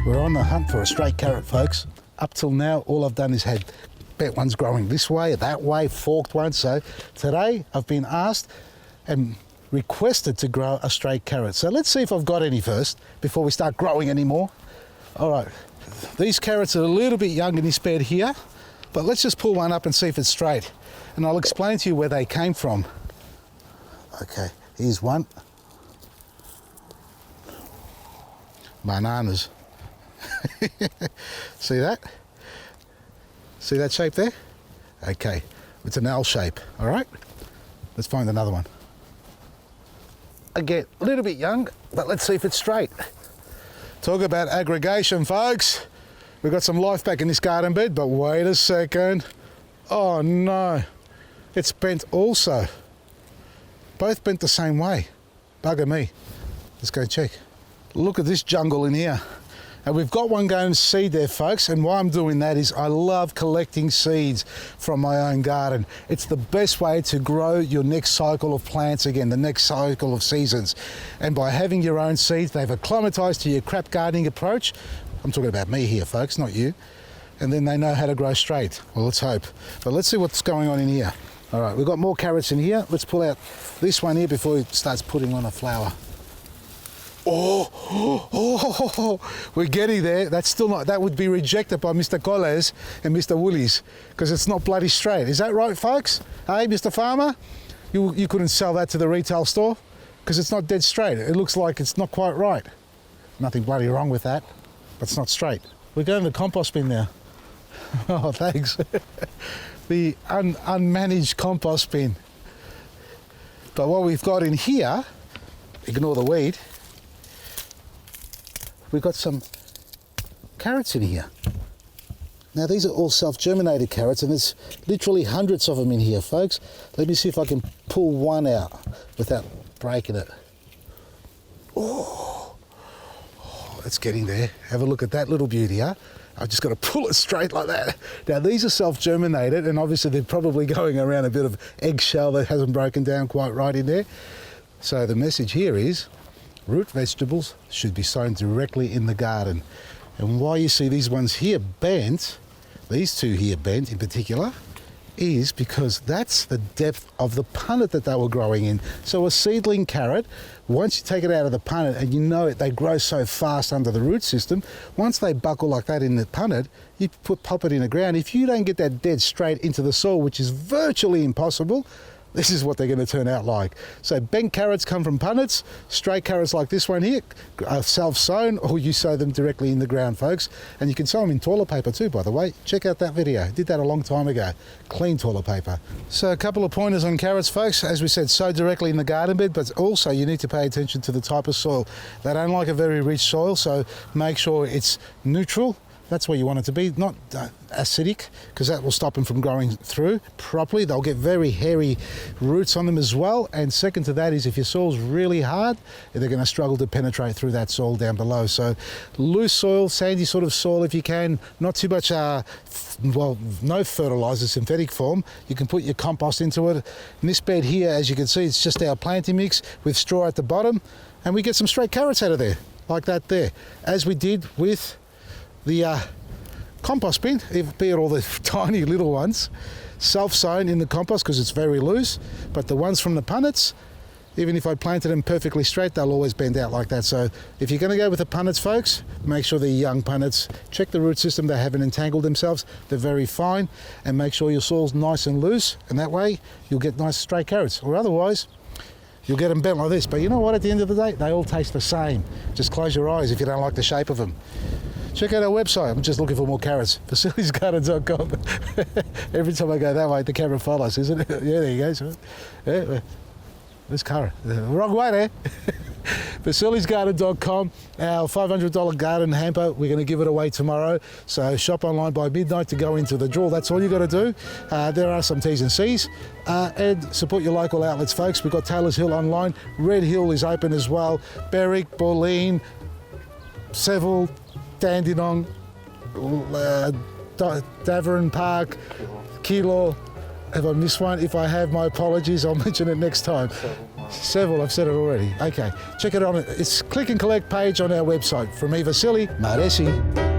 We're on the hunt for a straight carrot, folks. Up till now, all I've done is had bent ones growing this way, that way, forked ones. So today I've been asked and requested to grow a straight carrot. So let's see if I've got any first before we start growing any more. All right, these carrots are a little bit young in this bed here, but let's just pull one up and see if it's straight. And I'll explain to you where they came from. Okay, here's one. Bananas. See that? See that shape there? Okay, it's an L shape, all right? Let's find another one. Again, a little bit young, but let's see if it's straight. Talk about aggregation, folks. We've got some life back in this garden bed, but wait a second. Oh no, it's bent also. Both bent the same way. Bugger me. Let's go check. Look at this jungle in here. And we've got one going to seed there, folks, and why I'm doing that is I love collecting seeds from my own garden. It's the best way to grow your next cycle of plants again, the next cycle of seasons. And by having your own seeds, they've acclimatized to your crap gardening approach. I'm talking about me here, folks, not you. And then they know how to grow straight. Well, let's hope. But let's see what's going on in here. All right, we've got more carrots in here. Let's pull out this one here before it starts putting on a flower. Oh, we're getting there. That's still not, that would be rejected by Mr. Coles and Mr. Woolies because it's not bloody straight. Is that right, folks? Hey, Mr. Farmer, you couldn't sell that to the retail store because it's not dead straight. It looks like it's not quite right. Nothing bloody wrong with that, but it's not straight. We're going to the compost bin now. Oh, thanks. The unmanaged compost bin. But what we've got in here, ignore the weed, we've got some carrots in here. Now these are all self-germinated carrots and there's literally hundreds of them in here, folks. Let me see if I can pull one out without breaking it. Oh, it's getting there. Have a look at that little beauty, huh? I've just got to pull it straight like that. Now these are self-germinated and obviously they're probably going around a bit of eggshell that hasn't broken down quite right in there. So the message here is root vegetables should be sown directly in the garden. And why you see these ones here bent, these two here bent in particular, is because that's the depth of the punnet that they were growing in. So a seedling carrot, once you take it out of the punnet and you know it, they grow so fast under the root system, once they buckle like that in the punnet, you pop it in the ground. If you don't get that dead straight into the soil, which is virtually impossible, this is what they're going to turn out like. So bent carrots come from punnets, straight carrots like this one here are self-sown, or you sow them directly in the ground, folks. And you can sow them in toilet paper too, by the way. Check out that video. Did that a long time ago. Clean toilet paper. So a couple of pointers on carrots, folks. As we said, sow directly in the garden bed, but also you need to pay attention to the type of soil. They don't like a very rich soil, so make sure it's neutral. That's where you want it to be, not acidic, because that will stop them from growing through properly. They'll get very hairy roots on them as well. And second to that is if your soil's really hard, they're going to struggle to penetrate through that soil down below. So loose soil, sandy sort of soil if you can, not too much, well, no fertilizer, synthetic form. You can put your compost into it. In this bed here, as you can see, it's just our planting mix with straw at the bottom, and we get some straight carrots out of there, like that there, as we did with the compost bin, be it all the tiny little ones, self-sown in the compost because it's very loose, but the ones from the punnets, even if I planted them perfectly straight, they'll always bend out like that. So if you're going to go with the punnets, folks, make sure they're young punnets. Check the root system, they haven't entangled themselves, they're very fine, and make sure your soil's nice and loose, and that way you'll get nice straight carrots, or otherwise you'll get them bent like this. But you know what, at the end of the day, they all taste the same. Just close your eyes if you don't like the shape of them. Check out our website. I'm just looking for more carrots. FacilitiesGarden.com. Every time I go that way, the camera follows, isn't it? Yeah, there you go. So, yeah, this car, wrong way there. FacilitiesGarden.com. Our $500 garden hamper, we're going to give it away tomorrow. So shop online by midnight to go into the draw. That's all you got to do. There are some T's and C's. And support your local outlets, folks. We've got Taylor's Hill online. Red Hill is open as well. Berwick, Bulleen, Seville, Dandenong, Davern Park, Keilor. Have I missed one? If I have, my apologies. I'll mention it next time. Several, I've said it already. Okay, check it on. It's click and collect page on our website. From me, Vasily Maresi.